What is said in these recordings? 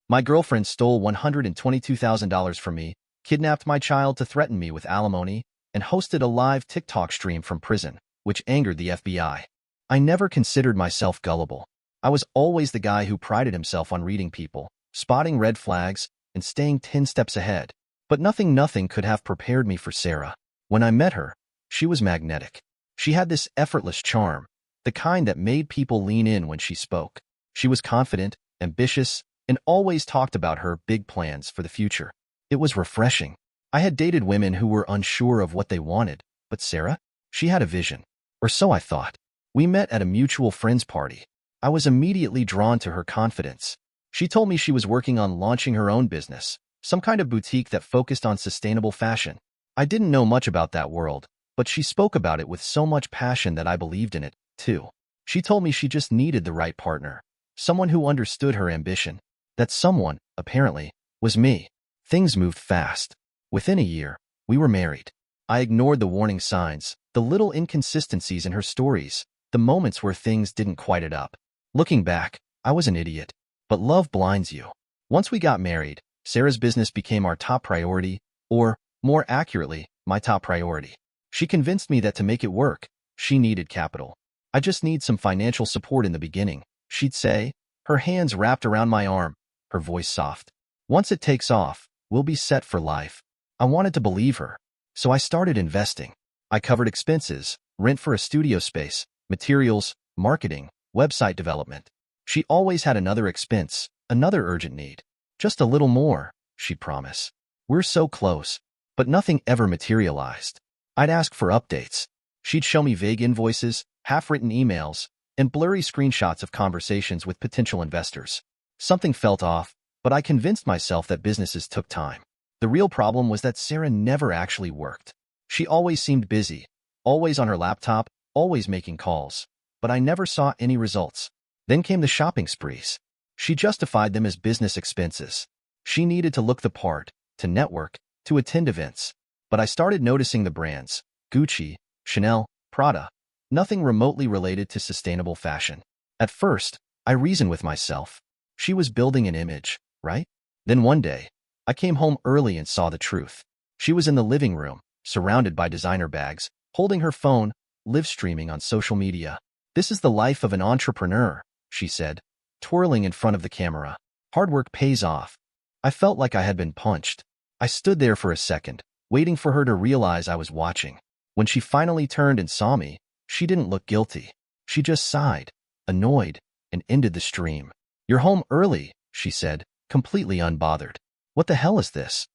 My girlfriend stole $122,000 from me, kidnapped my child to threaten me with alimony, and hosted a live TikTok stream from prison, which angered the FBI. I never considered myself gullible. I was always the guy who prided himself on reading people, spotting red flags, and staying 10 steps ahead. But nothing could have prepared me for Sarah. When I met her, she was magnetic. She had this effortless charm, the kind that made people lean in when she spoke. She was confident, ambitious, and always talked about her big plans for the future. It was refreshing. I had dated women who were unsure of what they wanted, but Sarah? She had a vision. Or so I thought. We met at a mutual friends party. I was immediately drawn to her confidence. She told me she was working on launching her own business, some kind of boutique that focused on sustainable fashion. I didn't know much about that world, but she spoke about it with so much passion that I believed in it, too. She told me she just needed the right partner, someone who understood her ambition. That someone, apparently, was me. Things moved fast. Within a year, we were married. I ignored the warning signs, the little inconsistencies in her stories, the moments where things didn't quite add up. Looking back, I was an idiot. But love blinds you. Once we got married, Sarah's business became our top priority, or, more accurately, my top priority. She convinced me that to make it work, she needed capital. I just need some financial support in the beginning, she'd say, her hands wrapped around my arm, her voice soft. Once it takes off, we'll be set for life. I wanted to believe her, so I started investing. I covered expenses, rent for a studio space, materials, marketing, website development. She always had another expense, another urgent need. Just a little more, she'd promise. We're so close, but nothing ever materialized. I'd ask for updates. She'd show me vague invoices, half-written emails, and blurry screenshots of conversations with potential investors. Something felt off, but I convinced myself that businesses took time. The real problem was that Sarah never actually worked. She always seemed busy, always on her laptop, always making calls, but I never saw any results. Then came the shopping sprees. She justified them as business expenses. She needed to look the part, to network, to attend events. But I started noticing the brands, Gucci, Chanel, Prada, nothing remotely related to sustainable fashion. At first, I reasoned with myself. She was building an image, right? Then one day, I came home early and saw the truth. She was in the living room, surrounded by designer bags, holding her phone, live streaming on social media. This is the life of an entrepreneur, she said, twirling in front of the camera. Hard work pays off. I felt like I had been punched. I stood there for a second, waiting for her to realize I was watching. When she finally turned and saw me, she didn't look guilty. She just sighed, annoyed, and ended the stream. "You're home early," she said, completely unbothered. "What the hell is this?"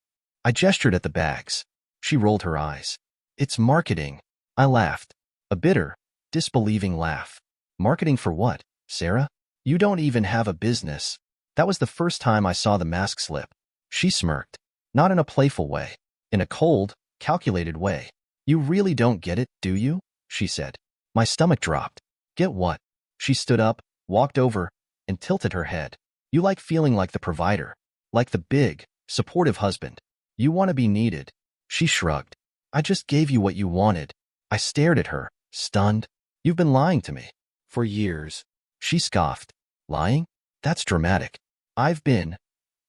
I gestured at the bags. She rolled her eyes. "It's marketing." I laughed. A bitter, disbelieving laugh. "Marketing for what, Sarah? You don't even have a business." That was the first time I saw the mask slip. She smirked. Not in a playful way. In a cold, calculated way. "You really don't get it, do you?" she said. My stomach dropped. "Get what?" She stood up, walked over, and tilted her head. "You like feeling like the provider. Like the big, supportive husband. You want to be needed." She shrugged. "I just gave you what you wanted." I stared at her, stunned. "You've been lying to me." "For years." She scoffed. "Lying? That's dramatic." "I've been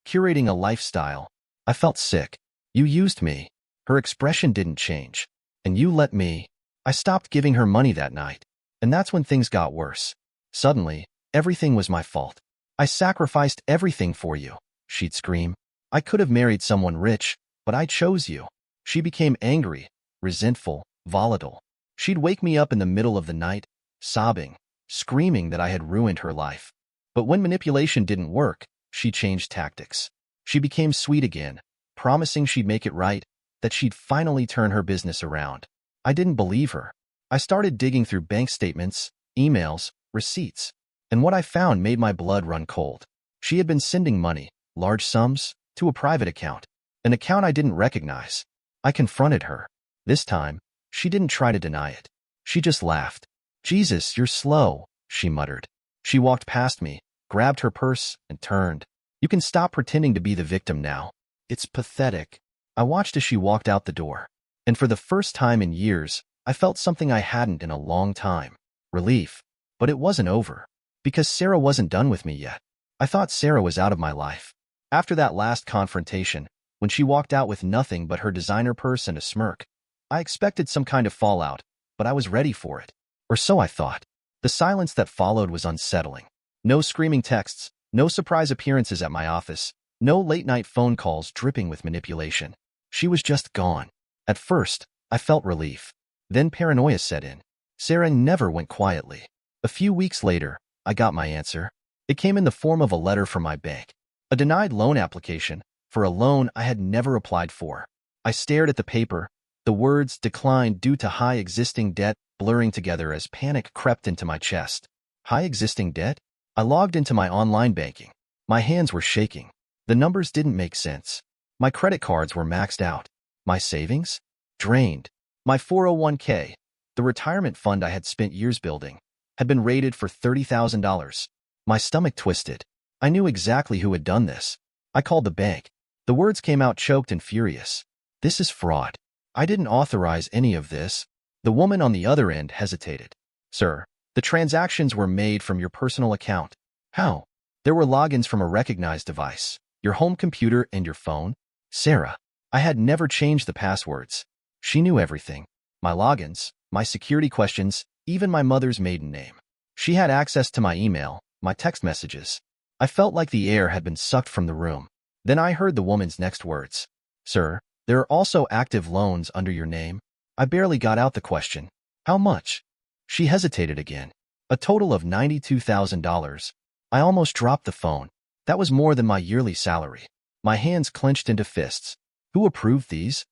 curating a lifestyle." I felt sick. "You used me." Her expression didn't change. "And you let me." I stopped giving her money that night. And that's when things got worse. Suddenly, everything was my fault. "I sacrificed everything for you," she'd scream. "I could have married someone rich, but I chose you." She became angry, resentful, volatile. She'd wake me up in the middle of the night, sobbing, screaming that I had ruined her life. But when manipulation didn't work, she changed tactics. She became sweet again, promising she'd make it right, that she'd finally turn her business around. I didn't believe her. I started digging through bank statements, emails, receipts, and what I found made my blood run cold. She had been sending money, large sums, to a private account, an account I didn't recognize. I confronted her. This time, she didn't try to deny it. She just laughed. "Jesus, you're slow," she muttered. She walked past me, grabbed her purse, and turned. "You can stop pretending to be the victim now. It's pathetic." I watched as she walked out the door. And for the first time in years, I felt something I hadn't in a long time. Relief. But it wasn't over. Because Sarah wasn't done with me yet. I thought Sarah was out of my life. After that last confrontation, when she walked out with nothing but her designer purse and a smirk, I expected some kind of fallout, but I was ready for it. Or so I thought. The silence that followed was unsettling. No screaming texts, no surprise appearances at my office, no late-night phone calls dripping with manipulation. She was just gone. At first, I felt relief. Then paranoia set in. Sarah never went quietly. A few weeks later, I got my answer. It came in the form of a letter from my bank. A denied loan application for a loan I had never applied for. I stared at the paper, the words "declined due to high existing debt" blurring together as panic crept into my chest. High existing debt? I logged into my online banking. My hands were shaking. The numbers didn't make sense. My credit cards were maxed out. My savings? Drained. My 401k, the retirement fund I had spent years building, had been raided for $30,000. My stomach twisted. I knew exactly who had done this. I called the bank. The words came out choked and furious. "This is fraud. I didn't authorize any of this." The woman on the other end hesitated. "Sir, the transactions were made from your personal account." "How?" "There were logins from a recognized device, your home computer and your phone." "Sarah, I had never changed the passwords." She knew everything. My logins, my security questions, even my mother's maiden name. She had access to my email, my text messages. I felt like the air had been sucked from the room. Then I heard the woman's next words. "Sir, there are also active loans under your name." I barely got out the question. "How much?" She hesitated again. "A total of $92,000. I almost dropped the phone. That was more than my yearly salary. My hands clenched into fists. "Who approved these?"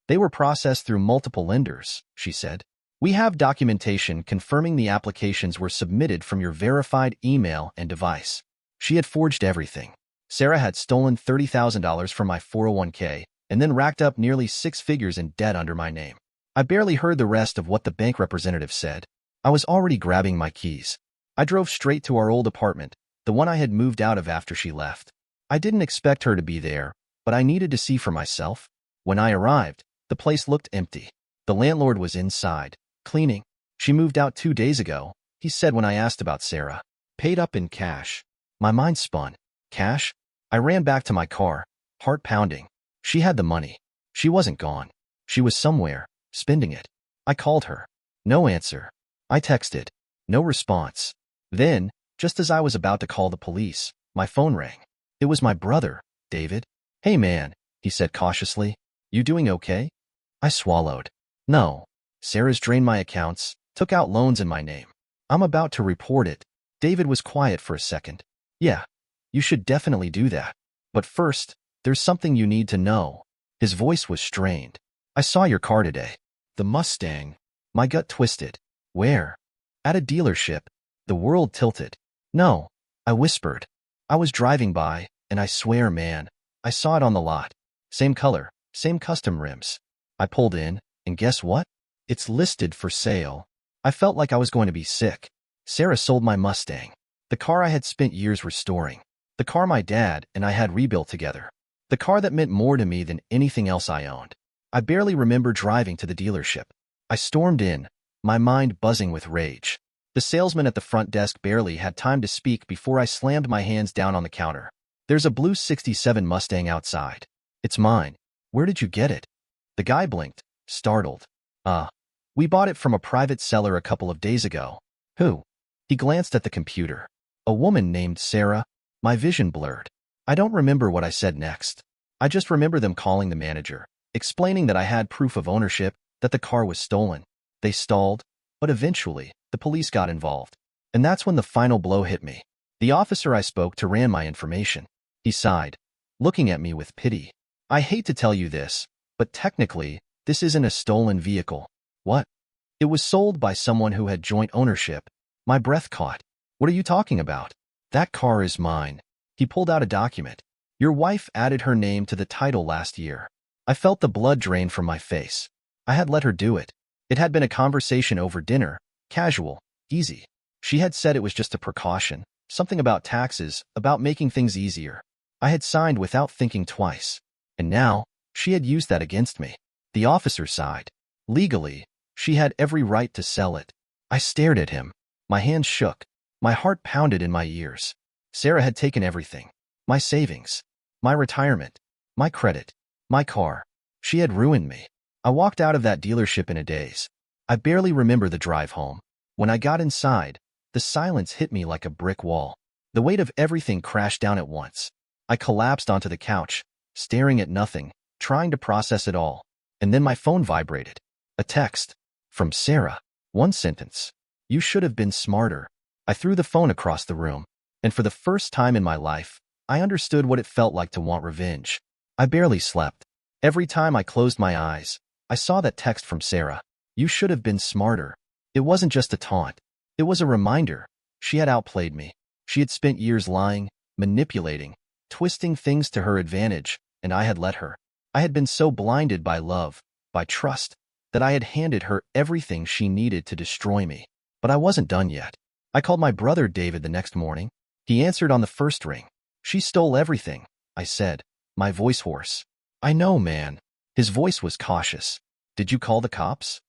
"They were processed through multiple lenders," she said. "We have documentation confirming the applications were submitted from your verified email and device." She had forged everything. Sarah had stolen $30,000 from my 401k and then racked up nearly 6 figures in debt under my name. I barely heard the rest of what the bank representative said. I was already grabbing my keys. I drove straight to our old apartment, the one I had moved out of after she left. I didn't expect her to be there, but I needed to see for myself. When I arrived, the place looked empty. The landlord was inside, cleaning. "She moved out 2 days ago," he said when I asked about Sarah. "Paid up in cash." My mind spun. Cash? I ran back to my car, heart pounding. She had the money. She wasn't gone. She was somewhere, spending it. I called her. No answer. I texted. No response. Then, just as I was about to call the police, my phone rang. It was my brother, David. "Hey man," he said cautiously. "You doing okay?" I swallowed. "No. Sarah's drained my accounts, took out loans in my name. I'm about to report it." David was quiet for a second. "Yeah, you should definitely do that. But first, there's something you need to know." His voice was strained. "I saw your car today." "The Mustang." My gut twisted. "Where?" "At a dealership." The world tilted. "No," I whispered. "I was driving by, and I swear, man, I saw it on the lot. Same color, same custom rims." I pulled in, and guess what? It's listed for sale. I felt like I was going to be sick. Sarah sold my Mustang. The car I had spent years restoring. The car my dad and I had rebuilt together. The car that meant more to me than anything else I owned. I barely remember driving to the dealership. I stormed in, my mind buzzing with rage. The salesman at the front desk barely had time to speak before I slammed my hands down on the counter. "There's a blue '67 Mustang outside. It's mine. Where did you get it?" The guy blinked, startled. We bought it from a private seller a couple of days ago." "Who?" He glanced at the computer. "A woman named Sarah." My vision blurred. I don't remember what I said next. I just remember them calling the manager, explaining that I had proof of ownership, that the car was stolen. They stalled, but eventually, the police got involved. And that's when the final blow hit me. The officer I spoke to ran my information. He sighed, looking at me with pity. "I hate to tell you this, but technically, this isn't a stolen vehicle." "What?" "It was sold by someone who had joint ownership." My breath caught. "What are you talking about?" "That car is mine." He pulled out a document. "Your wife added her name to the title last year." I felt the blood drain from my face. I had let her do it. It had been a conversation over dinner, casual, easy. She had said it was just a precaution, something about taxes, about making things easier. I had signed without thinking twice. And now, she had used that against me. The officer sighed. Legally, she had every right to sell it. I stared at him. My hands shook. My heart pounded in my ears. Sarah had taken everything. My savings. my retirement, my credit, my car. She had ruined me. I walked out of that dealership in a daze. I barely remember the drive home. When I got inside, the silence hit me like a brick wall. The weight of everything crashed down at once. I collapsed onto the couch, staring at nothing, trying to process it all. And then my phone vibrated. A text. From Sarah. One sentence. You should have been smarter. I threw the phone across the room, and for the first time in my life, I understood what it felt like to want revenge. I barely slept. Every time I closed my eyes, I saw that text from Sarah. You should have been smarter. It wasn't just a taunt. It was a reminder. She had outplayed me. She had spent years lying, manipulating, twisting things to her advantage, and I had let her. I had been so blinded by love, by trust, that I had handed her everything she needed to destroy me. But I wasn't done yet. I called my brother David the next morning. He answered on the first ring. She stole everything, I said, my voice hoarse. I know, man. His voice was cautious. Did you call the cops?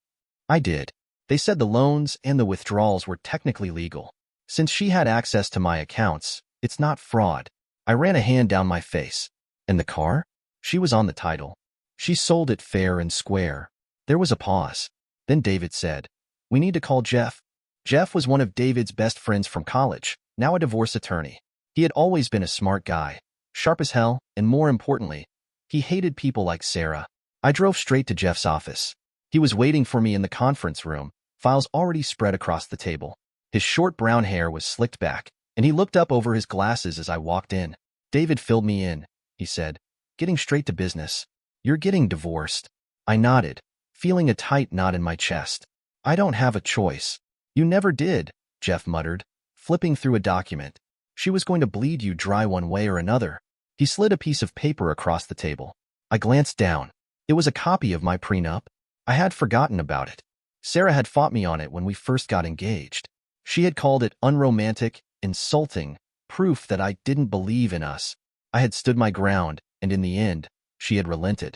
I did. They said the loans and the withdrawals were technically legal. Since she had access to my accounts, it's not fraud. I ran a hand down my face. And the car? She was on the title. She sold it fair and square. There was a pause. Then David said, we need to call Jeff. Jeff was one of David's best friends from college, now a divorce attorney. He had always been a smart guy, sharp as hell, and more importantly, he hated people like Sarah. I drove straight to Jeff's office. He was waiting for me in the conference room, files already spread across the table. His short brown hair was slicked back, and he looked up over his glasses as I walked in. David filled me in, he said, getting straight to business. You're getting divorced. I nodded, feeling a tight knot in my chest. I don't have a choice. You never did, Jeff muttered, flipping through a document. She was going to bleed you dry one way or another. He slid a piece of paper across the table. I glanced down. It was a copy of my prenup. I had forgotten about it. Sarah had fought me on it when we first got engaged. She had called it unromantic, insulting, proof that I didn't believe in us. I had stood my ground, and in the end, she had relented.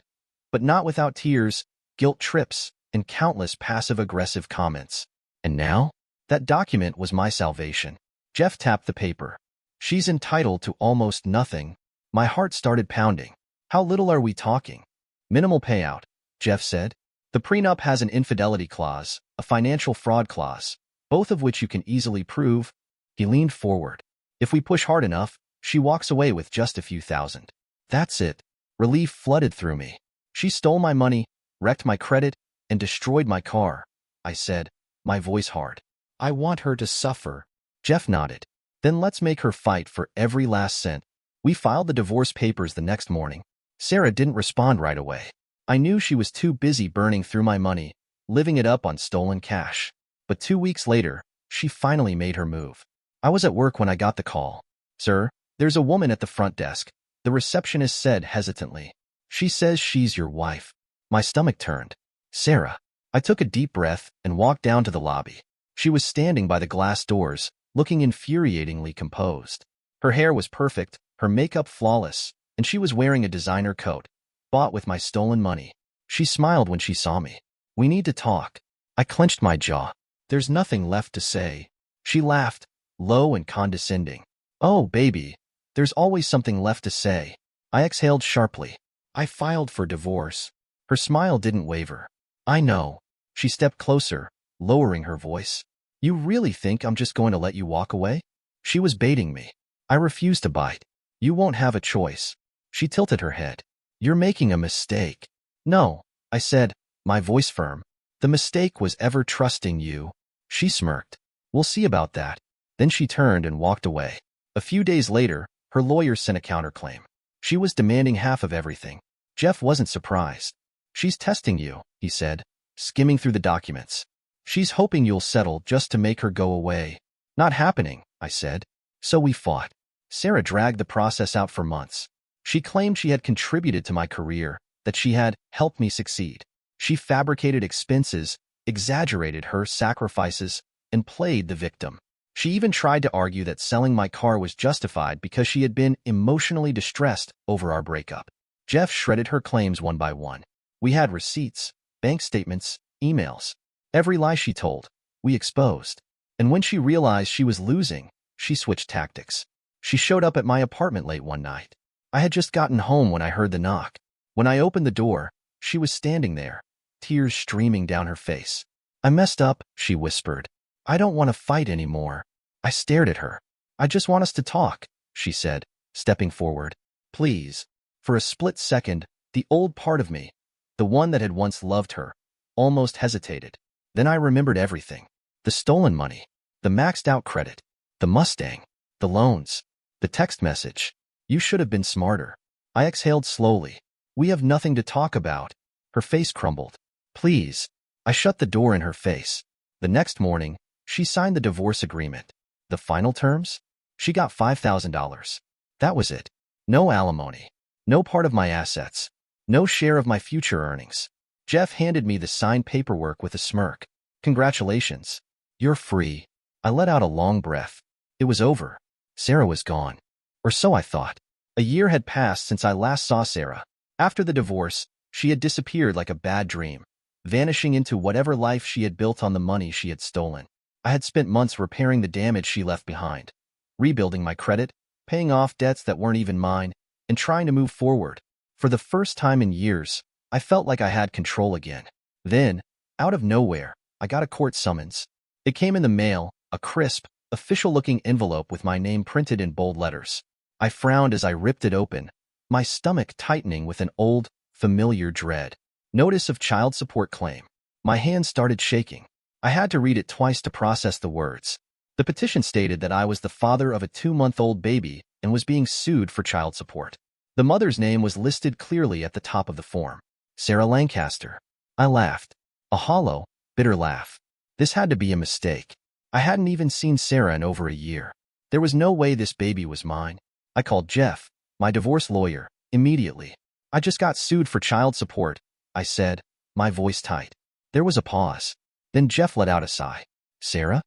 But not without tears, guilt trips, and countless passive-aggressive comments. And now, that document was my salvation. Jeff tapped the paper. She's entitled to almost nothing. My heart started pounding. How little are we talking? Minimal payout, Jeff said. The prenup has an infidelity clause, a financial fraud clause, both of which you can easily prove. He leaned forward. If we push hard enough, she walks away with just a few thousand. That's it. Relief flooded through me. She stole my money, wrecked my credit, and destroyed my car, I said, my voice hard. I want her to suffer. Jeff nodded. Then let's make her fight for every last cent. We filed the divorce papers the next morning. Sarah didn't respond right away. I knew she was too busy burning through my money, living it up on stolen cash. But 2 weeks later, she finally made her move. I was at work when I got the call. Sir, there's a woman at the front desk, the receptionist said hesitantly. She says she's your wife. My stomach turned. Sarah. I took a deep breath and walked down to the lobby. She was standing by the glass doors, looking infuriatingly composed. Her hair was perfect, her makeup flawless, and she was wearing a designer coat, bought with my stolen money. She smiled when she saw me. We need to talk. I clenched my jaw. There's nothing left to say. She laughed, low and condescending. Oh, baby, there's always something left to say. I exhaled sharply. I filed for divorce. Her smile didn't waver. I know. She stepped closer, lowering her voice. You really think I'm just going to let you walk away? She was baiting me. I refused to bite. You won't have a choice. She tilted her head. You're making a mistake. No, I said, my voice firm. The mistake was ever trusting you. She smirked. We'll see about that. Then she turned and walked away. A few days later, her lawyer sent a counterclaim. She was demanding half of everything. Jeff wasn't surprised. She's testing you, he said, skimming through the documents. She's hoping you'll settle just to make her go away. Not happening, I said. So we fought. Sarah dragged the process out for months. She claimed she had contributed to my career, that she had helped me succeed. She fabricated expenses, exaggerated her sacrifices, and played the victim. She even tried to argue that selling my car was justified because she had been emotionally distressed over our breakup. Jeff shredded her claims one by one. We had receipts, bank statements, emails. Every lie she told, we exposed. And when she realized she was losing, she switched tactics. She showed up at my apartment late one night. I had just gotten home when I heard the knock. When I opened the door, she was standing there, tears streaming down her face. "I messed up," she whispered. "I don't want to fight anymore." I stared at her. "I just want us to talk," she said, stepping forward. "Please." For a split second, the old part of me, the one that had once loved her, almost hesitated. Then I remembered everything. The stolen money, the maxed-out credit, the Mustang, the loans, the text message. "You should have been smarter." I exhaled slowly. "We have nothing to talk about." Her face crumbled. "Please." I shut the door in her face. The next morning, she signed the divorce agreement. The final terms? She got $5,000. That was it. No alimony. No part of my assets. No share of my future earnings. Jeff handed me the signed paperwork with a smirk. "Congratulations. You're free." I let out a long breath. It was over. Sarah was gone. Or so I thought. A year had passed since I last saw Sarah. After the divorce, she had disappeared like a bad dream, vanishing into whatever life she had built on the money she had stolen. I had spent months repairing the damage she left behind, rebuilding my credit, paying off debts that weren't even mine, and trying to move forward. For the first time in years, I felt like I had control again. Then, out of nowhere, I got a court summons. It came in the mail, a crisp, official-looking envelope with my name printed in bold letters. I frowned as I ripped it open, my stomach tightening with an old, familiar dread. Notice of child support claim. My hands started shaking. I had to read it twice to process the words. The petition stated that I was the father of a 2-month-old baby and was being sued for child support. The mother's name was listed clearly at the top of the form. Sarah Lancaster. I laughed. A hollow, bitter laugh. This had to be a mistake. I hadn't even seen Sarah in over a year. There was no way this baby was mine. I called Jeff, my divorce lawyer, immediately. "I just got sued for child support," I said, my voice tight. There was a pause. Then Jeff let out a sigh. "Sarah?"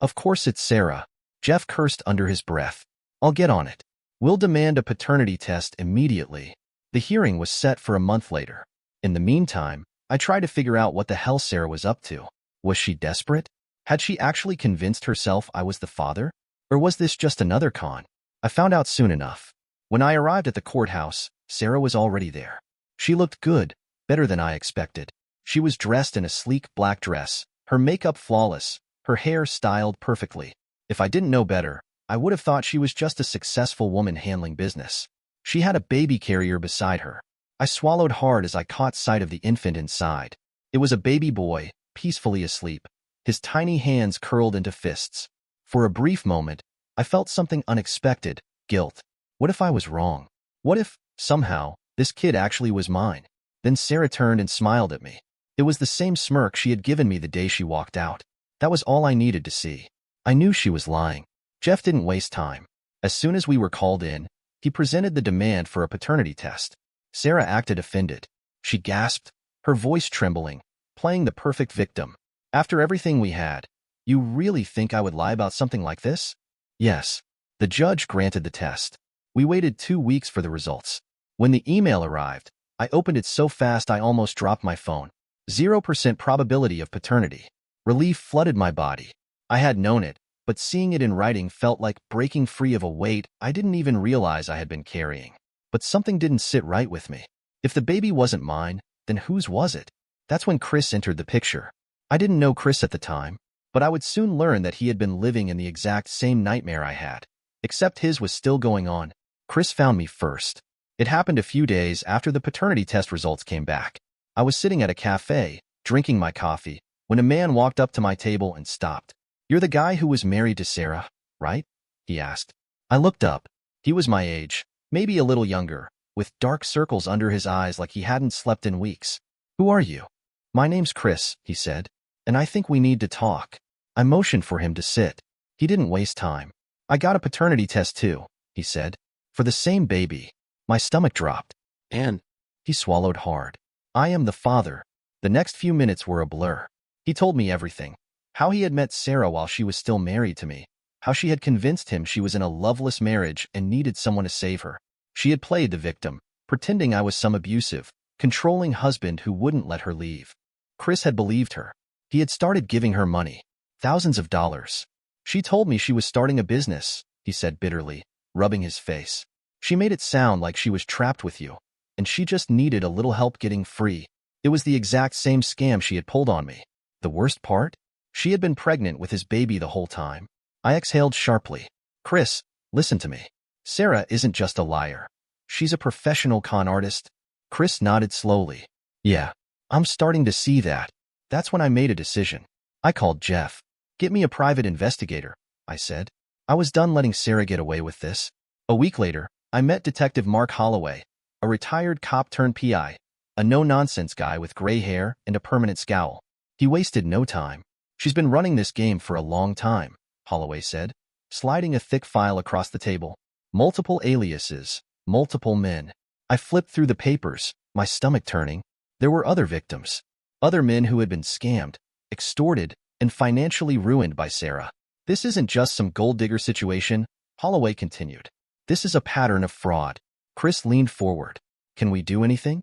"Of course it's Sarah." Jeff cursed under his breath. "I'll get on it. We'll demand a paternity test immediately." The hearing was set for a month later. In the meantime, I tried to figure out what the hell Sarah was up to. Was she desperate? Had she actually convinced herself I was the father? Or was this just another con? I found out soon enough. When I arrived at the courthouse, Sarah was already there. She looked good, better than I expected. She was dressed in a sleek black dress, her makeup flawless, her hair styled perfectly. If I didn't know better, I would have thought she was just a successful woman handling business. She had a baby carrier beside her. I swallowed hard as I caught sight of the infant inside. It was a baby boy, peacefully asleep, his tiny hands curled into fists. For a brief moment, I felt something unexpected, guilt. What if I was wrong? What if, somehow, this kid actually was mine? Then Sarah turned and smiled at me. It was the same smirk she had given me the day she walked out. That was all I needed to see. I knew she was lying. Jeff didn't waste time. As soon as we were called in, he presented the demand for a paternity test. Sarah acted offended. She gasped, her voice trembling, playing the perfect victim. "After everything we had, you really think I would lie about something like this?" Yes. The judge granted the test. We waited 2 weeks for the results. When the email arrived, I opened it so fast I almost dropped my phone. 0% probability of paternity. Relief flooded my body. I had known it, but seeing it in writing felt like breaking free of a weight I didn't even realize I had been carrying. But something didn't sit right with me. If the baby wasn't mine, then whose was it? That's when Chris entered the picture. I didn't know Chris at the time, but I would soon learn that he had been living in the exact same nightmare I had. Except his was still going on. Chris found me first. It happened a few days after the paternity test results came back. I was sitting at a cafe, drinking my coffee, when a man walked up to my table and stopped. "You're the guy who was married to Sarah, right?" he asked. I looked up. He was my age, maybe a little younger, with dark circles under his eyes like he hadn't slept in weeks. "Who are you?" "My name's Chris," he said, "and I think we need to talk." I motioned for him to sit. He didn't waste time. "I got a paternity test too," he said, "for the same baby." My stomach dropped. "And?" He swallowed hard. "I am the father." The next few minutes were a blur. He told me everything. How he had met Sarah while she was still married to me. How she had convinced him she was in a loveless marriage and needed someone to save her. She had played the victim, pretending I was some abusive, controlling husband who wouldn't let her leave. Chris had believed her. He had started giving her money. Thousands of dollars. "She told me she was starting a business," he said bitterly, rubbing his face. She made it sound like she was trapped with you, and she just needed a little help getting free. It was the exact same scam she had pulled on me. The worst part? She had been pregnant with his baby the whole time. I exhaled sharply. Chris, listen to me. Sarah isn't just a liar. She's a professional con artist. Chris nodded slowly. Yeah, I'm starting to see that. That's when I made a decision. I called Jeff. Get me a private investigator, I said. I was done letting Sarah get away with this. A week later, I met Detective Mark Holloway, a retired cop-turned-PI, a no-nonsense guy with gray hair and a permanent scowl. He wasted no time. She's been running this game for a long time, Holloway said, sliding a thick file across the table. Multiple aliases, multiple men. I flipped through the papers, my stomach turning. There were other victims. Other men who had been scammed, extorted, and financially ruined by Sarah. This isn't just some gold digger situation, Holloway continued. This is a pattern of fraud. Chris leaned forward. Can we do anything?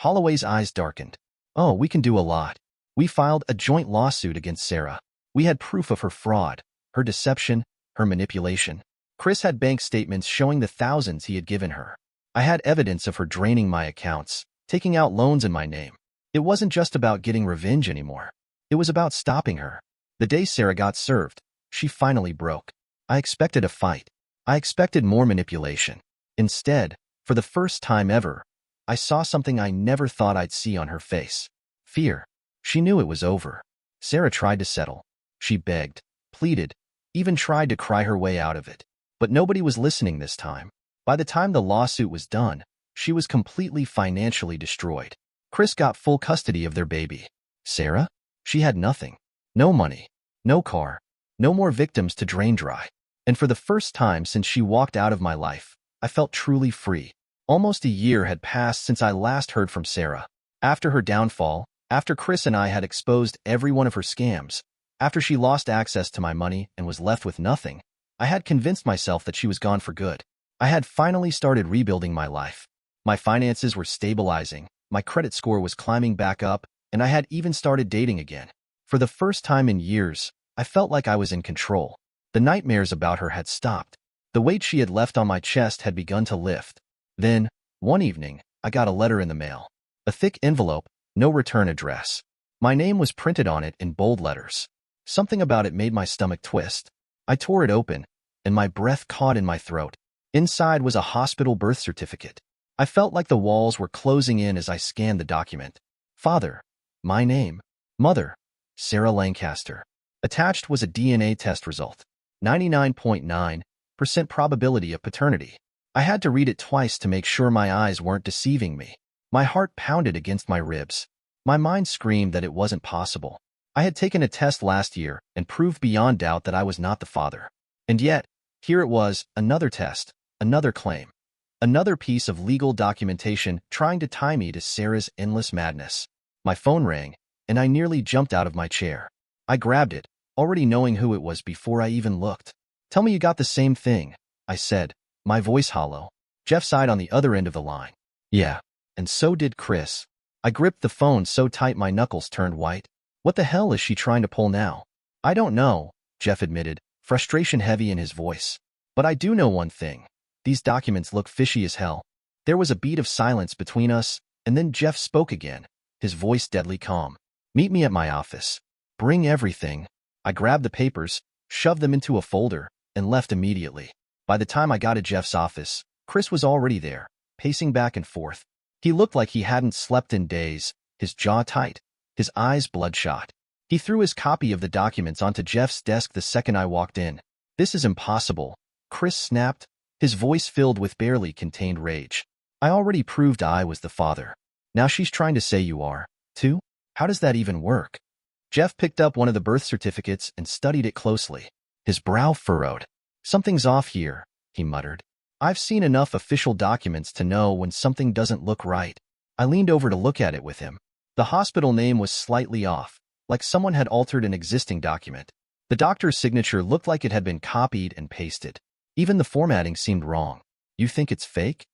Holloway's eyes darkened. Oh, we can do a lot. We filed a joint lawsuit against Sarah. We had proof of her fraud, her deception, her manipulation. Chris had bank statements showing the thousands he had given her. I had evidence of her draining my accounts, taking out loans in my name. It wasn't just about getting revenge anymore. It was about stopping her. The day Sarah got served, she finally broke. I expected a fight. I expected more manipulation. Instead, for the first time ever, I saw something I never thought I'd see on her face. Fear. She knew it was over. Sarah tried to settle. She begged, pleaded, even tried to cry her way out of it. But nobody was listening this time. By the time the lawsuit was done, she was completely financially destroyed. Chris got full custody of their baby. Sarah? She had nothing. No money. No car. No more victims to drain dry. And for the first time since she walked out of my life, I felt truly free. Almost a year had passed since I last heard from Sarah. After her downfall, after Chris and I had exposed every one of her scams, after she lost access to my money and was left with nothing, I had convinced myself that she was gone for good. I had finally started rebuilding my life. My finances were stabilizing, my credit score was climbing back up, and I had even started dating again. For the first time in years, I felt like I was in control. The nightmares about her had stopped. The weight she had left on my chest had begun to lift. Then, one evening, I got a letter in the mail. A thick envelope, no return address. My name was printed on it in bold letters. Something about it made my stomach twist. I tore it open, and my breath caught in my throat. Inside was a hospital birth certificate. I felt like the walls were closing in as I scanned the document. Father. My name. Mother. Sarah Lancaster. Attached was a DNA test result. 99.9% probability of paternity. I had to read it twice to make sure my eyes weren't deceiving me. My heart pounded against my ribs. My mind screamed that it wasn't possible. I had taken a test last year and proved beyond doubt that I was not the father. And yet, here it was, another test, another claim, another piece of legal documentation trying to tie me to Sarah's endless madness. My phone rang, and I nearly jumped out of my chair. I grabbed it, already knowing who it was before I even looked. Tell me you got the same thing, I said, my voice hollow. Jeff sighed on the other end of the line. Yeah, and so did Chris. I gripped the phone so tight my knuckles turned white. What the hell is she trying to pull now? I don't know, Jeff admitted, frustration heavy in his voice. But I do know one thing. These documents look fishy as hell. There was a beat of silence between us, and then Jeff spoke again, his voice deadly calm. Meet me at my office. Bring everything. I grabbed the papers, shoved them into a folder, and left immediately. By the time I got to Jeff's office, Chris was already there, pacing back and forth. He looked like he hadn't slept in days, his jaw tight, his eyes bloodshot. He threw his copy of the documents onto Jeff's desk the second I walked in. This is impossible, Chris snapped, his voice filled with barely contained rage. I already proved I was the father. Now she's trying to say you are, too? How does that even work? Jeff picked up one of the birth certificates and studied it closely. His brow furrowed. Something's off here, he muttered. I've seen enough official documents to know when something doesn't look right. I leaned over to look at it with him. The hospital name was slightly off, like someone had altered an existing document. The doctor's signature looked like it had been copied and pasted. Even the formatting seemed wrong. You think it's fake?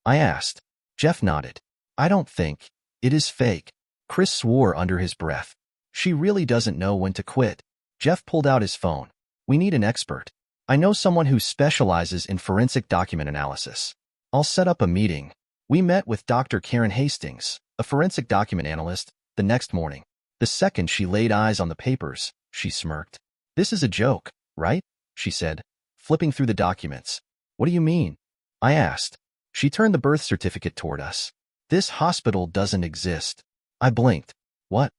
I asked. Jeff nodded. I don't think. It is fake. Chris swore under his breath. She really doesn't know when to quit. Jeff pulled out his phone. We need an expert. I know someone who specializes in forensic document analysis. I'll set up a meeting. We met with Dr. Karen Hastings, a forensic document analyst, the next morning. The second she laid eyes on the papers, she smirked. This is a joke, right? She said, flipping through the documents. What do you mean? I asked. She turned the birth certificate toward us. This hospital doesn't exist. I blinked. What?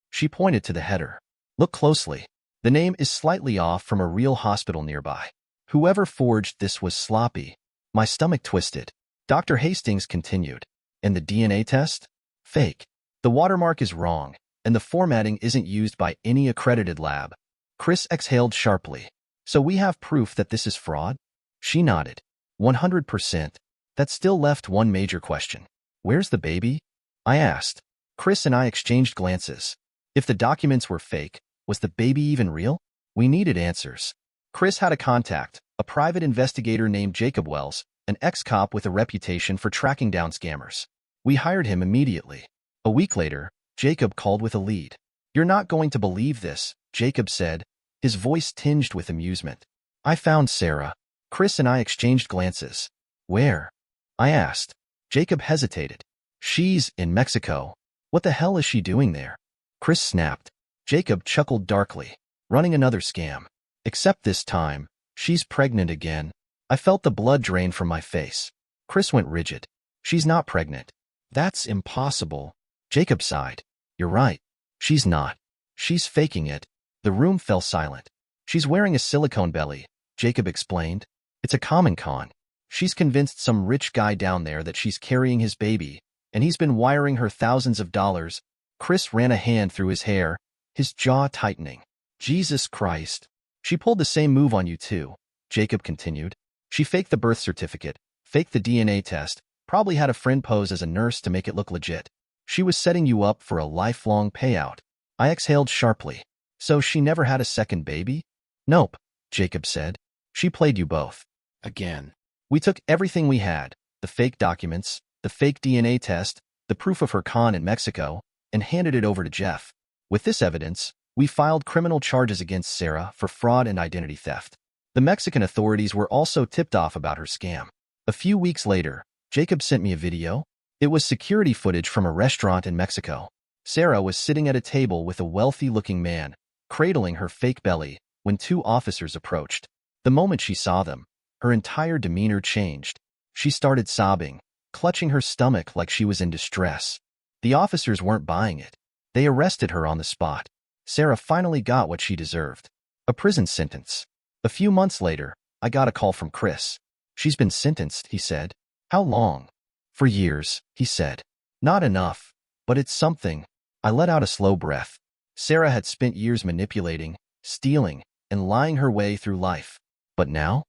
She pointed to the header. Look closely. The name is slightly off from a real hospital nearby. Whoever forged this was sloppy. My stomach twisted. Dr. Hastings continued. And the DNA test? Fake. The watermark is wrong, and the formatting isn't used by any accredited lab. Chris exhaled sharply. So we have proof that this is fraud? She nodded. 100%. That still left one major question. Where's the baby? I asked. Chris and I exchanged glances. If the documents were fake, was the baby even real? We needed answers. Chris had a contact, a private investigator named Jacob Wells, an ex-cop with a reputation for tracking down scammers. We hired him immediately. A week later, Jacob called with a lead. You're not going to believe this, Jacob said, his voice tinged with amusement. I found Sarah. Chris and I exchanged glances. Where? I asked. Jacob hesitated. She's in Mexico. What the hell is she doing there? Chris snapped. Jacob chuckled darkly. Running another scam. Except this time, she's pregnant again. I felt the blood drain from my face. Chris went rigid. She's not pregnant. That's impossible. Jacob sighed. You're right. She's not. She's faking it. The room fell silent. She's wearing a silicone belly, Jacob explained. It's a common con. She's convinced some rich guy down there that she's carrying his baby, and he's been wiring her thousands of dollars. Chris ran a hand through his hair, his jaw tightening. Jesus Christ. She pulled the same move on you too, Jacob continued. She faked the birth certificate, faked the DNA test, probably had a friend pose as a nurse to make it look legit. She was setting you up for a lifelong payout. I exhaled sharply. So she never had a second baby? Nope, Jacob said. She played you both. Again. We took everything we had, the fake documents, the fake DNA test, the proof of her con in Mexico, and handed it over to Jeff. With this evidence, we filed criminal charges against Sarah for fraud and identity theft. The Mexican authorities were also tipped off about her scam. A few weeks later, Jacob sent me a video. It was security footage from a restaurant in Mexico. Sarah was sitting at a table with a wealthy-looking man, cradling her fake belly, when two officers approached. The moment she saw them, her entire demeanor changed. She started sobbing, clutching her stomach like she was in distress. The officers weren't buying it. They arrested her on the spot. Sarah finally got what she deserved. A prison sentence. A few months later, I got a call from Chris. She's been sentenced, he said. How long? For years, he said. Not enough, but it's something. I let out a slow breath. Sarah had spent years manipulating, stealing, and lying her way through life. But now,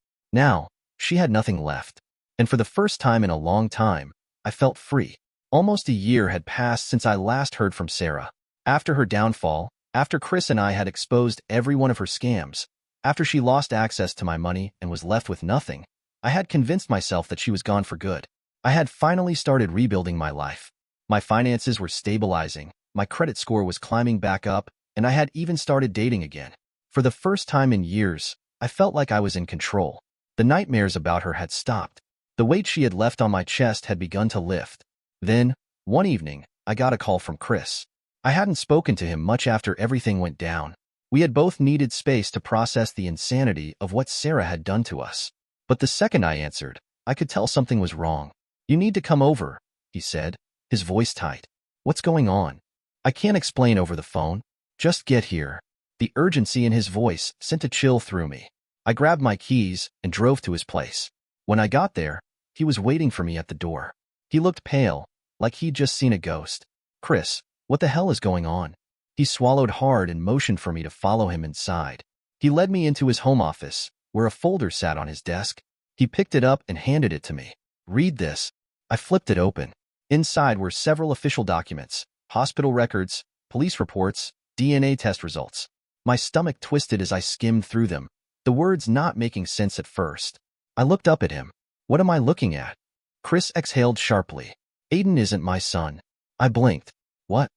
she had nothing left. And for the first time in a long time, I felt free. Almost a year had passed since I last heard from Sarah. After her downfall, after Chris and I had exposed every one of her scams, after she lost access to my money and was left with nothing, I had convinced myself that she was gone for good. I had finally started rebuilding my life. My finances were stabilizing, my credit score was climbing back up, and I had even started dating again. For the first time in years, I felt like I was in control. The nightmares about her had stopped. The weight she had left on my chest had begun to lift. Then, one evening, I got a call from Chris. I hadn't spoken to him much after everything went down. We had both needed space to process the insanity of what Sarah had done to us. But the second I answered, I could tell something was wrong. You need to come over, he said, his voice tight. What's going on? I can't explain over the phone. Just get here. The urgency in his voice sent a chill through me. I grabbed my keys and drove to his place. When I got there, he was waiting for me at the door. He looked pale, like he'd just seen a ghost. Chris, what the hell is going on? He swallowed hard and motioned for me to follow him inside. He led me into his home office, where a folder sat on his desk. He picked it up and handed it to me. Read this. I flipped it open. Inside were several official documents, hospital records, police reports, DNA test results. My stomach twisted as I skimmed through them, the words not making sense at first. I looked up at him. What am I looking at? Chris exhaled sharply. Aiden isn't my son. I blinked. What?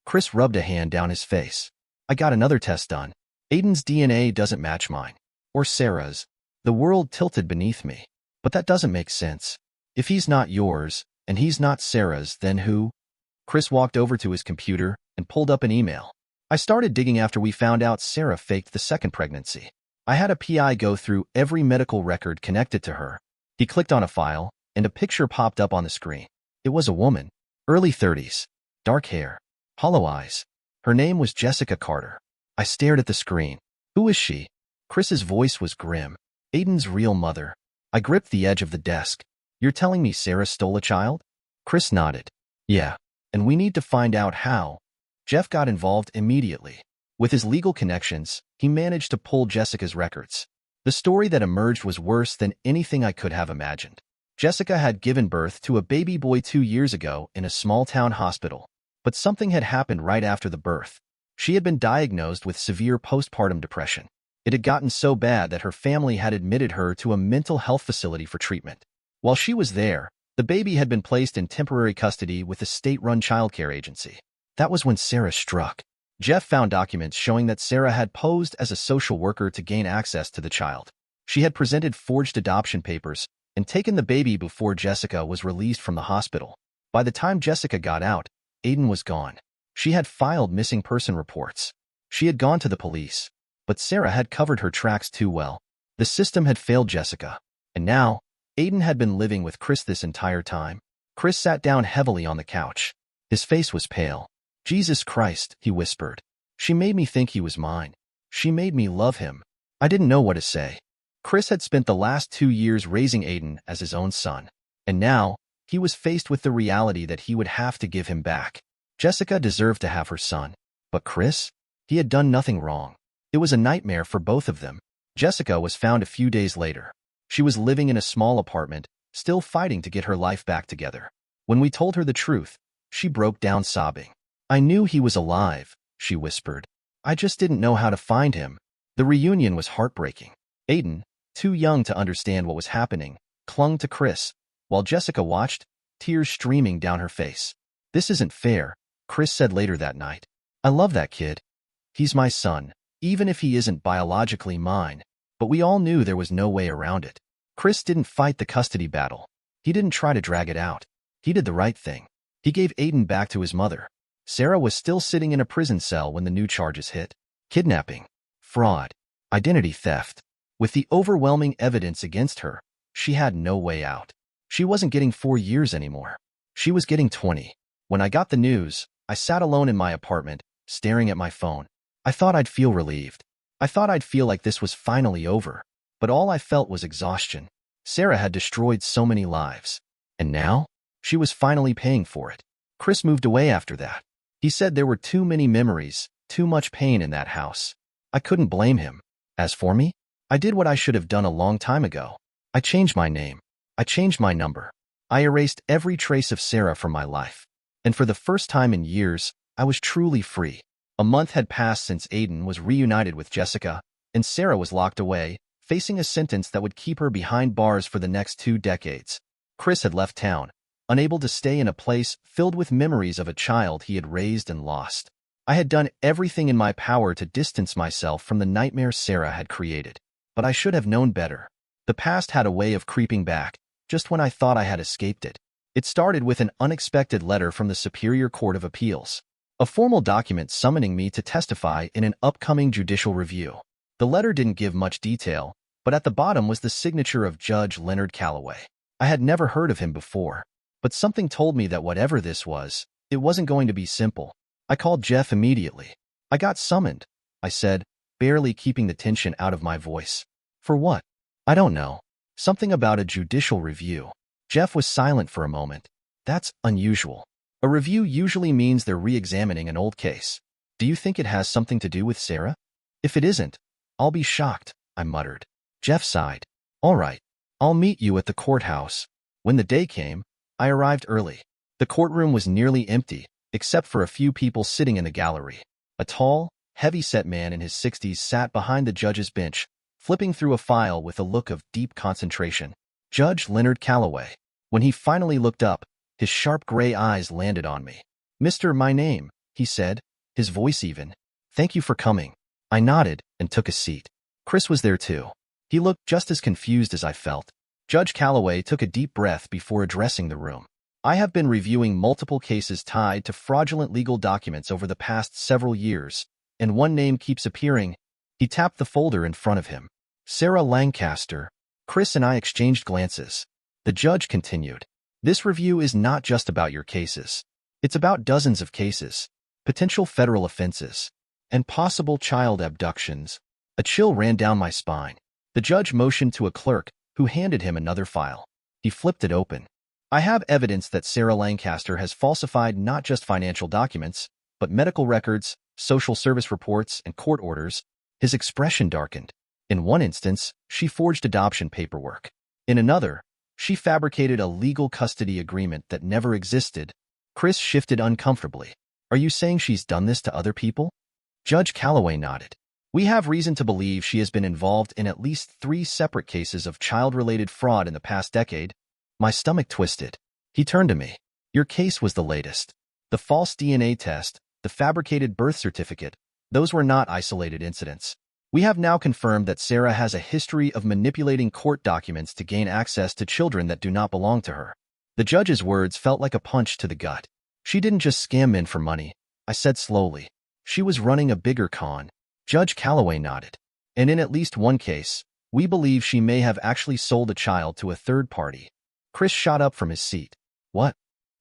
Chris rubbed a hand down his face. I got another test done. Aiden's DNA doesn't match mine. Or Sarah's. The world tilted beneath me. But that doesn't make sense. If he's not yours, and he's not Sarah's, then who? Chris walked over to his computer and pulled up an email. I started digging after we found out Sarah faked the second pregnancy. I had a PI go through every medical record connected to her. He clicked on a file, and a picture popped up on the screen. It was a woman, early 30s, dark hair, hollow eyes. Her name was Jessica Carter. I stared at the screen. Who is she? Chris's voice was grim. Aiden's real mother. I gripped the edge of the desk. You're telling me Sarah stole a child? Chris nodded. Yeah, and we need to find out how. Jeff got involved immediately. With his legal connections, he managed to pull Jessica's records. The story that emerged was worse than anything I could have imagined. Jessica had given birth to a baby boy 2 years ago in a small-town hospital, but something had happened right after the birth. She had been diagnosed with severe postpartum depression. It had gotten so bad that her family had admitted her to a mental health facility for treatment. While she was there, the baby had been placed in temporary custody with a state-run childcare agency. That was when Sarah struck. Jeff found documents showing that Sarah had posed as a social worker to gain access to the child. She had presented forged adoption papers and taken the baby before Jessica was released from the hospital. By the time Jessica got out, Aiden was gone. She had filed missing person reports. She had gone to the police, but Sarah had covered her tracks too well. The system had failed Jessica, and now, Aiden had been living with Chris this entire time. Chris sat down heavily on the couch. His face was pale. Jesus Christ, he whispered. She made me think he was mine. She made me love him. I didn't know what to say. Chris had spent the last 2 years raising Aiden as his own son, and now, he was faced with the reality that he would have to give him back. Jessica deserved to have her son, but Chris? He had done nothing wrong. It was a nightmare for both of them. Jessica was found a few days later. She was living in a small apartment, still fighting to get her life back together. When we told her the truth, she broke down sobbing. I knew he was alive, she whispered. I just didn't know how to find him. The reunion was heartbreaking. Aiden, too young to understand what was happening, clung to Chris, while Jessica watched, tears streaming down her face. This isn't fair, Chris said later that night. I love that kid. He's my son, even if he isn't biologically mine. But we all knew there was no way around it. Chris didn't fight the custody battle. He didn't try to drag it out. He did the right thing. He gave Aiden back to his mother. Sarah was still sitting in a prison cell when the new charges hit. Kidnapping, fraud, identity theft. With the overwhelming evidence against her, she had no way out. She wasn't getting 4 years anymore. She was getting 20. When I got the news, I sat alone in my apartment, staring at my phone. I thought I'd feel relieved. I thought I'd feel like this was finally over. But all I felt was exhaustion. Sarah had destroyed so many lives. And now? She was finally paying for it. Chris moved away after that. He said there were too many memories, too much pain in that house. I couldn't blame him. As for me, I did what I should have done a long time ago. I changed my name. I changed my number. I erased every trace of Sarah from my life. And for the first time in years, I was truly free. A month had passed since Aiden was reunited with Jessica, and Sarah was locked away, facing a sentence that would keep her behind bars for the next 2 decades. Chris had left town, unable to stay in a place filled with memories of a child he had raised and lost. I had done everything in my power to distance myself from the nightmare Sarah had created. But I should have known better. The past had a way of creeping back, just when I thought I had escaped it. It started with an unexpected letter from the Superior Court of Appeals, a formal document summoning me to testify in an upcoming judicial review. The letter didn't give much detail, but at the bottom was the signature of Judge Leonard Calloway. I had never heard of him before, but something told me that whatever this was, it wasn't going to be simple. I called Jeff immediately. I got summoned, I said, barely keeping the tension out of my voice. For what? I don't know. Something about a judicial review. Jeff was silent for a moment. That's unusual. A review usually means they're re-examining an old case. Do you think it has something to do with Sarah? If it isn't, I'll be shocked, I muttered. Jeff sighed. All right, I'll meet you at the courthouse. When the day came, I arrived early. The courtroom was nearly empty, except for a few people sitting in the gallery. A tall, heavy-set man in his 60s sat behind the judge's bench, flipping through a file with a look of deep concentration. Judge Leonard Calloway. When he finally looked up, his sharp gray eyes landed on me. Mister, my name, he said, his voice even. Thank you for coming. I nodded and took a seat. Chris was there too. He looked just as confused as I felt. Judge Calloway took a deep breath before addressing the room. I have been reviewing multiple cases tied to fraudulent legal documents over the past several years, and one name keeps appearing. He tapped the folder in front of him. Sarah Lancaster. Chris and I exchanged glances. The judge continued. This review is not just about your cases. It's about dozens of cases, potential federal offenses, and possible child abductions. A chill ran down my spine. The judge motioned to a clerk, who handed him another file. He flipped it open. I have evidence that Sarah Lancaster has falsified not just financial documents, but medical records, social service reports, and court orders. His expression darkened. In one instance, she forged adoption paperwork. In another, she fabricated a legal custody agreement that never existed. Chris shifted uncomfortably. Are you saying she's done this to other people? Judge Calloway nodded. We have reason to believe she has been involved in at least 3 separate cases of child-related fraud in the past decade. My stomach twisted. He turned to me. Your case was the latest. The false DNA test, the fabricated birth certificate, those were not isolated incidents. We have now confirmed that Sarah has a history of manipulating court documents to gain access to children that do not belong to her. The judge's words felt like a punch to the gut. She didn't just scam men for money, I said slowly. She was running a bigger con. Judge Calloway nodded. And in at least one case, we believe she may have actually sold a child to a third party. Chris shot up from his seat. What?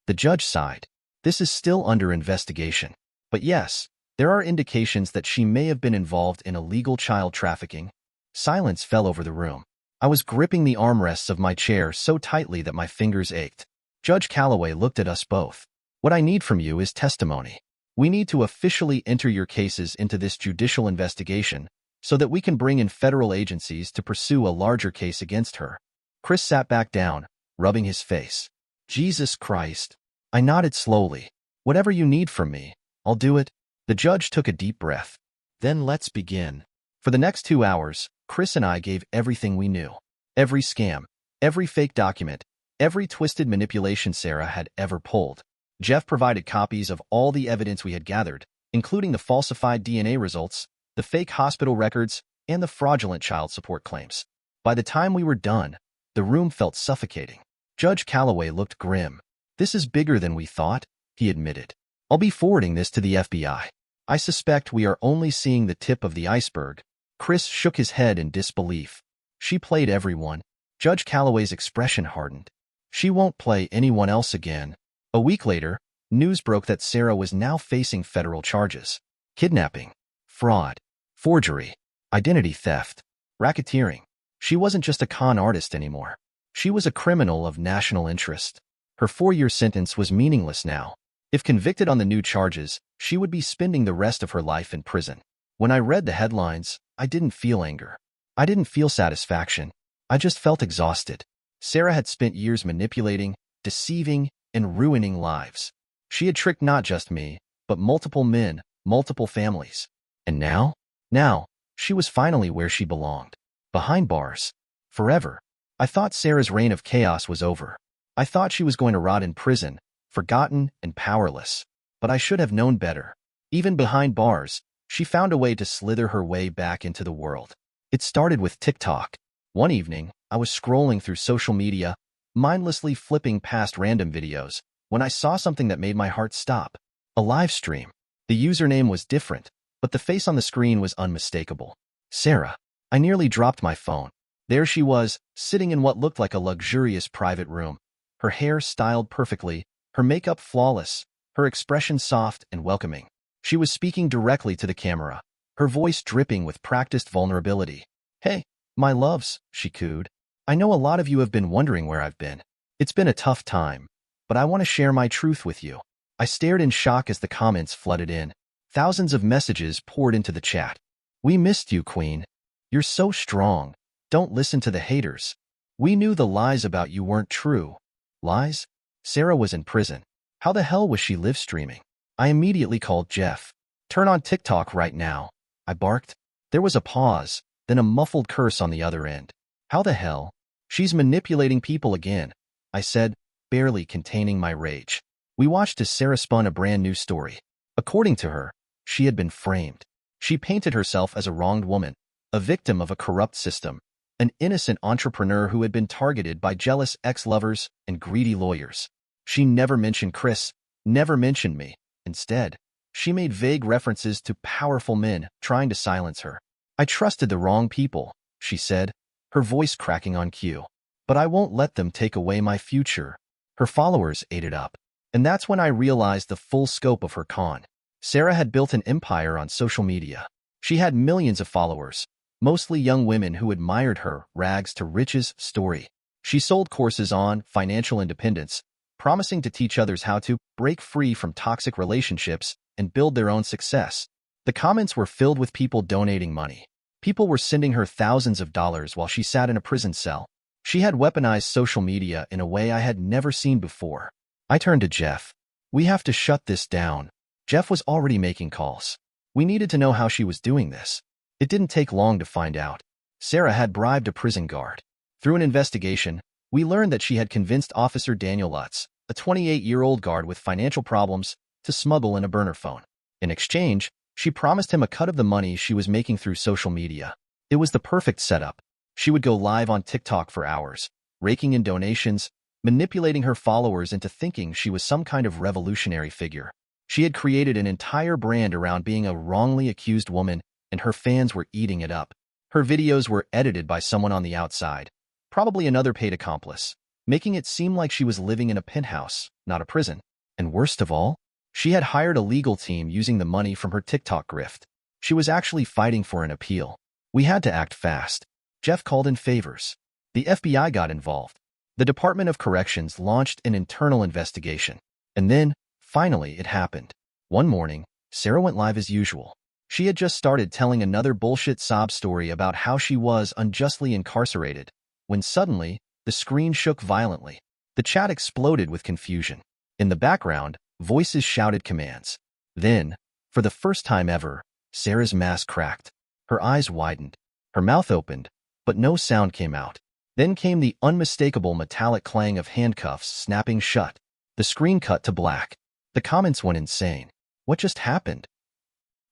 The judge sighed. This is still under investigation. But yes, there are indications that she may have been involved in illegal child trafficking. Silence fell over the room. I was gripping the armrests of my chair so tightly that my fingers ached. Judge Calloway looked at us both. What I need from you is testimony. We need to officially enter your cases into this judicial investigation so that we can bring in federal agencies to pursue a larger case against her. Chris sat back down, rubbing his face. Jesus Christ. I nodded slowly. Whatever you need from me, I'll do it. The judge took a deep breath. Then let's begin. For the next 2 hours, Chris and I gave everything we knew. Every scam, every fake document, every twisted manipulation Sarah had ever pulled. Jeff provided copies of all the evidence we had gathered, including the falsified DNA results, the fake hospital records, and the fraudulent child support claims. By the time we were done, the room felt suffocating. Judge Calloway looked grim. This is bigger than we thought, he admitted. I'll be forwarding this to the FBI. I suspect we are only seeing the tip of the iceberg. Chris shook his head in disbelief. She played everyone. Judge Calloway's expression hardened. She won't play anyone else again. A week later, news broke that Sarah was now facing federal charges. Kidnapping, fraud, forgery, identity theft, racketeering. She wasn't just a con artist anymore. She was a criminal of national interest. Her 4-year sentence was meaningless now. If convicted on the new charges, she would be spending the rest of her life in prison. When I read the headlines, I didn't feel anger. I didn't feel satisfaction. I just felt exhausted. Sarah had spent years manipulating, deceiving, and ruining lives. She had tricked not just me, but multiple men, multiple families. And now? Now, she was finally where she belonged. Behind bars. Forever. I thought Sarah's reign of chaos was over. I thought she was going to rot in prison, forgotten and powerless. But I should have known better. Even behind bars, she found a way to slither her way back into the world. It started with TikTok. One evening, I was scrolling through social media, mindlessly flipping past random videos, when I saw something that made my heart stop. A live stream. The username was different, but the face on the screen was unmistakable. Sarah. I nearly dropped my phone. There she was, sitting in what looked like a luxurious private room. Her hair styled perfectly, her makeup flawless, her expression soft and welcoming. She was speaking directly to the camera, her voice dripping with practiced vulnerability. Hey, my loves, she cooed. I know a lot of you have been wondering where I've been. It's been a tough time, but I want to share my truth with you. I stared in shock as the comments flooded in. Thousands of messages poured into the chat. We missed you, Queen. You're so strong. Don't listen to the haters. We knew the lies about you weren't true. Lies? Sarah was in prison. How the hell was she live streaming? I immediately called Jeff. Turn on TikTok right now, I barked. There was a pause, then a muffled curse on the other end. How the hell? She's manipulating people again, I said, barely containing my rage. We watched as Sarah spun a brand new story. According to her, she had been framed. She painted herself as a wronged woman, a victim of a corrupt system, an innocent entrepreneur who had been targeted by jealous ex-lovers and greedy lawyers. She never mentioned Chris, never mentioned me. Instead, she made vague references to powerful men trying to silence her. "I trusted the wrong people," she said, her voice cracking on cue. "But I won't let them take away my future." Her followers ate it up. And that's when I realized the full scope of her con. Sarah had built an empire on social media. She had millions of followers, mostly young women who admired her rags to riches story. She sold courses on financial independence, promising to teach others how to break free from toxic relationships and build their own success. The comments were filled with people donating money. People were sending her thousands of dollars while she sat in a prison cell. She had weaponized social media in a way I had never seen before. I turned to Jeff. "We have to shut this down." Jeff was already making calls. We needed to know how she was doing this. It didn't take long to find out. Sarah had bribed a prison guard. Through an investigation, we learned that she had convinced Officer Daniel Lutz, a 28-year-old guard with financial problems, to smuggle in a burner phone. In exchange, she promised him a cut of the money she was making through social media. It was the perfect setup. She would go live on TikTok for hours, raking in donations, manipulating her followers into thinking she was some kind of revolutionary figure. She had created an entire brand around being a wrongly accused woman, and her fans were eating it up. Her videos were edited by someone on the outside, probably another paid accomplice, making it seem like she was living in a penthouse, not a prison. And worst of all, she had hired a legal team using the money from her TikTok grift. She was actually fighting for an appeal. We had to act fast. Jeff called in favors. The FBI got involved. The Department of Corrections launched an internal investigation. And then, finally, it happened. One morning, Sarah went live as usual. She had just started telling another bullshit sob story about how she was unjustly incarcerated, when suddenly, the screen shook violently. The chat exploded with confusion. In the background, voices shouted commands. Then, for the first time ever, Sarah's mask cracked. Her eyes widened. Her mouth opened, but no sound came out. Then came the unmistakable metallic clang of handcuffs snapping shut. The screen cut to black. The comments went insane. What just happened?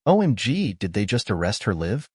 OMG, did they just arrest her live?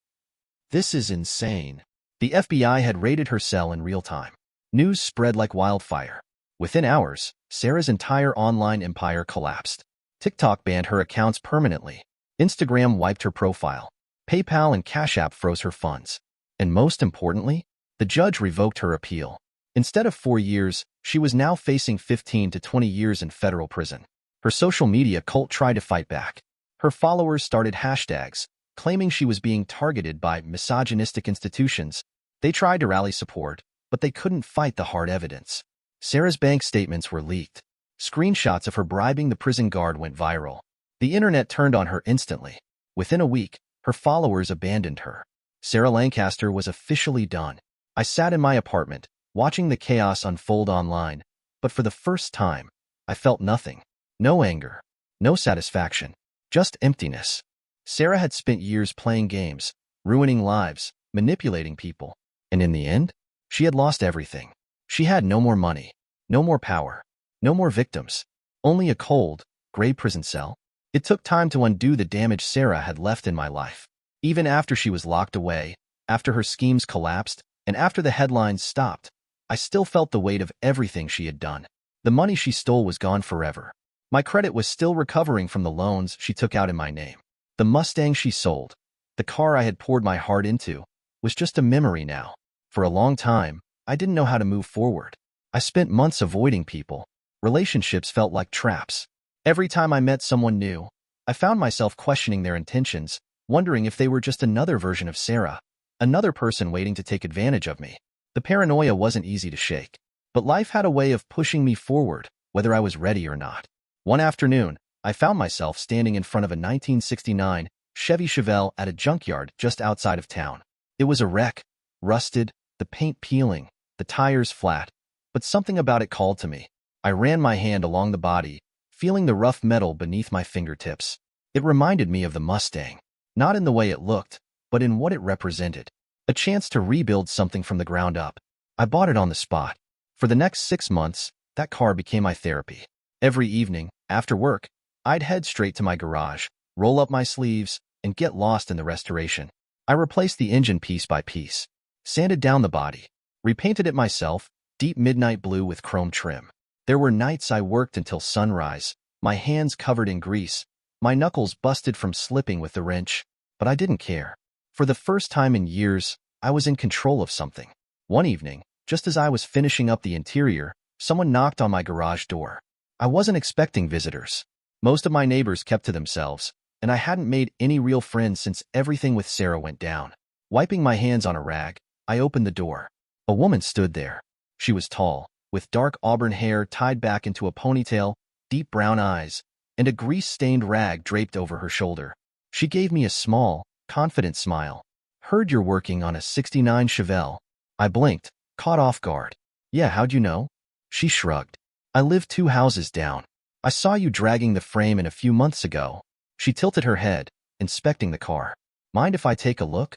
This is insane. The FBI had raided her cell in real time. News spread like wildfire. Within hours, Sarah's entire online empire collapsed. TikTok banned her accounts permanently. Instagram wiped her profile. PayPal and Cash App froze her funds. And most importantly, the judge revoked her appeal. Instead of 4 years, she was now facing 15 to 20 years in federal prison. Her social media cult tried to fight back. Her followers started hashtags, claiming she was being targeted by misogynistic institutions. They tried to rally support, but they couldn't fight the hard evidence. Sarah's bank statements were leaked. Screenshots of her bribing the prison guard went viral. The internet turned on her instantly. Within a week, her followers abandoned her. Sarah Lancaster was officially done. I sat in my apartment, watching the chaos unfold online, but for the first time, I felt nothing. No anger, no satisfaction, just emptiness. Sarah had spent years playing games, ruining lives, manipulating people, and in the end, she had lost everything. She had no more money, no more power, no more victims, only a cold, gray prison cell. It took time to undo the damage Sarah had left in my life. Even after she was locked away, after her schemes collapsed, and after the headlines stopped, I still felt the weight of everything she had done. The money she stole was gone forever. My credit was still recovering from the loans she took out in my name. The Mustang she sold, the car I had poured my heart into, was just a memory now. For a long time, I didn't know how to move forward. I spent months avoiding people. Relationships felt like traps. Every time I met someone new, I found myself questioning their intentions, wondering if they were just another version of Sarah, another person waiting to take advantage of me. The paranoia wasn't easy to shake, but life had a way of pushing me forward, whether I was ready or not. One afternoon, I found myself standing in front of a 1969 Chevy Chevelle at a junkyard just outside of town. It was a wreck, rusted, the paint peeling, the tires flat, but something about it called to me. I ran my hand along the body, feeling the rough metal beneath my fingertips. It reminded me of the Mustang, not in the way it looked, but in what it represented. A chance to rebuild something from the ground up. I bought it on the spot. For the next 6 months, that car became my therapy. Every evening, after work, I'd head straight to my garage, roll up my sleeves, and get lost in the restoration. I replaced the engine piece by piece. Sanded down the body. Repainted it myself, deep midnight blue with chrome trim. There were nights I worked until sunrise, my hands covered in grease, my knuckles busted from slipping with the wrench, but I didn't care. For the first time in years, I was in control of something. One evening, just as I was finishing up the interior, someone knocked on my garage door. I wasn't expecting visitors. Most of my neighbors kept to themselves, and I hadn't made any real friends since everything with Sarah went down. Wiping my hands on a rag, I opened the door. A woman stood there. She was tall, with dark auburn hair tied back into a ponytail, deep brown eyes, and a grease-stained rag draped over her shoulder. She gave me a small, confident smile. "Heard you're working on a '69 Chevelle." I blinked, caught off guard. "Yeah, how'd you know?" She shrugged. "I live 2 houses down. I saw you dragging the frame in a few months ago." She tilted her head, inspecting the car. "Mind if I take a look?"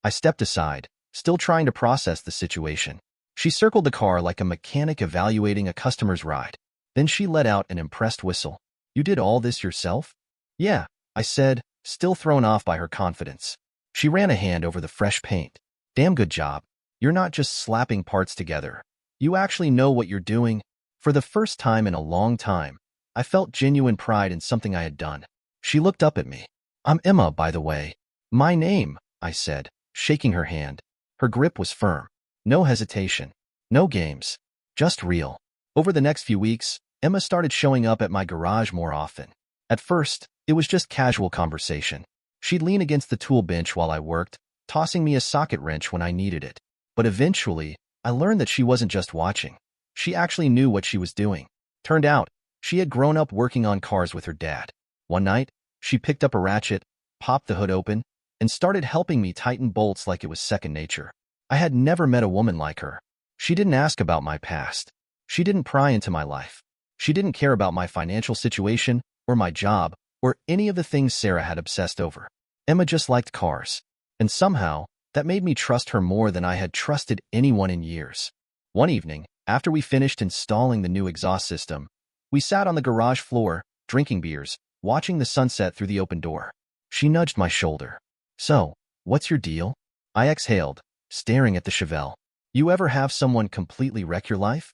I stepped aside, still trying to process the situation. She circled the car like a mechanic evaluating a customer's ride. Then she let out an impressed whistle. "You did all this yourself?" "Yeah," I said, still thrown off by her confidence. She ran a hand over the fresh paint. "Damn good job. You're not just slapping parts together. You actually know what you're doing." For the first time in a long time, I felt genuine pride in something I had done. She looked up at me. "I'm Emma, by the way." "My name," I said, shaking her hand. Her grip was firm. No hesitation. No games. Just real. Over the next few weeks, Emma started showing up at my garage more often. At first, it was just casual conversation. She'd lean against the tool bench while I worked, tossing me a socket wrench when I needed it. But eventually, I learned that she wasn't just watching. She actually knew what she was doing. Turned out, she had grown up working on cars with her dad. One night, she picked up a ratchet, popped the hood open, and started helping me tighten bolts like it was second nature. I had never met a woman like her. She didn't ask about my past. She didn't pry into my life. She didn't care about my financial situation, or my job, or any of the things Sarah had obsessed over. Emma just liked cars. And somehow, that made me trust her more than I had trusted anyone in years. One evening, after we finished installing the new exhaust system, we sat on the garage floor, drinking beers, watching the sunset through the open door. She nudged my shoulder. "So, what's your deal?" I exhaled, staring at the Chevelle. "You ever have someone completely wreck your life?"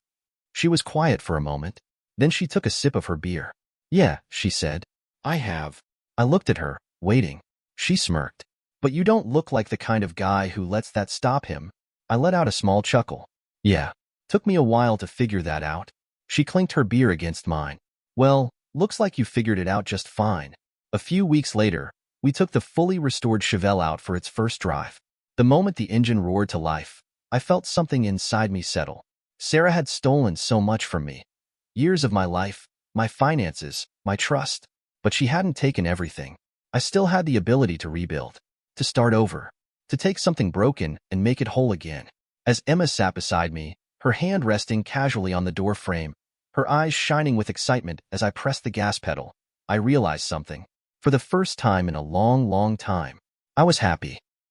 She was quiet for a moment. Then she took a sip of her beer. "Yeah," she said. "I have." I looked at her, waiting. She smirked. "But you don't look like the kind of guy who lets that stop him." I let out a small chuckle. "Yeah. Took me a while to figure that out." She clinked her beer against mine. "Well, looks like you figured it out just fine." A few weeks later, we took the fully restored Chevelle out for its first drive. The moment the engine roared to life, I felt something inside me settle. Sarah had stolen so much from me. Years of my life, my finances, my trust. But she hadn't taken everything. I still had the ability to rebuild, to start over, to take something broken and make it whole again. As Emma sat beside me, her hand resting casually on the door frame, her eyes shining with excitement as I pressed the gas pedal, I realized something. For the first time in a long, long time, I was happy.